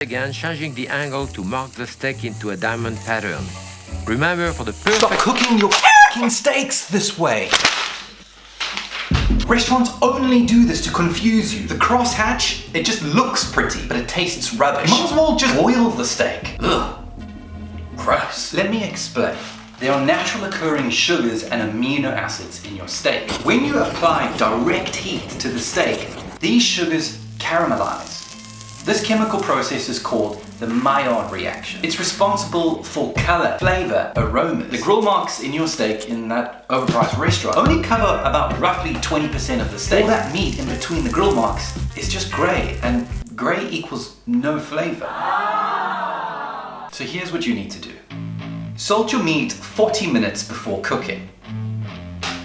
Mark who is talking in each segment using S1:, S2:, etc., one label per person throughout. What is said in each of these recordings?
S1: Again, changing the angle to mark the steak into a diamond pattern. Remember, for the perfect...
S2: Stop cooking your f***ing steaks this way! Restaurants only do this to confuse you. The crosshatch, it just looks pretty, but it tastes rubbish. You might as well just boil the steak. Ugh. Gross. Let me explain. There are natural occurring sugars and amino acids in your steak. When you apply direct heat to the steak, these sugars caramelize. This chemical process is called the Maillard reaction. It's responsible for color, flavor, aromas. The grill marks in your steak in that overpriced restaurant only cover about roughly 20% of the steak. All that meat in between the grill marks is just gray, and gray equals no flavor. So here's what you need to do. Salt your meat 40 minutes before cooking.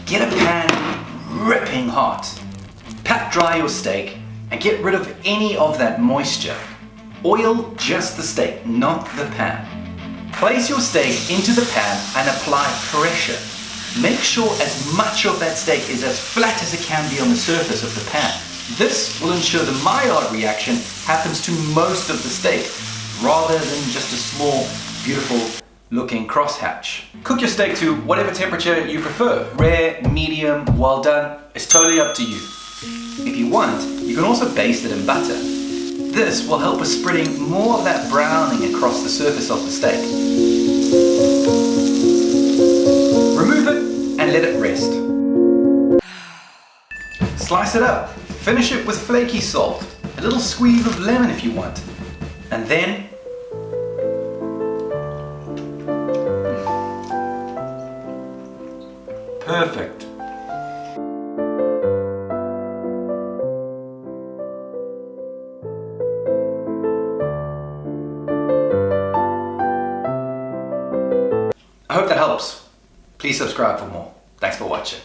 S2: Get a pan ripping hot. Pat dry your steak and get rid of any of that moisture. Oil just the steak, not the pan. Place your steak into the pan and apply pressure. Make sure as much of that steak is as flat as it can be on the surface of the pan. This will ensure the Maillard reaction happens to most of the steak, rather than just a small, beautiful looking crosshatch. Cook your steak to whatever temperature you prefer. Rare, medium, well done, it's totally up to you. If you want, you can also baste it in butter. This will help with spreading more of that browning across the surface of the steak. Remove it and let it rest. Slice it up. Finish it with flaky salt, a little squeeze of lemon if you want, and then perfect. I hope that helps. Please subscribe for more. Thanks for watching.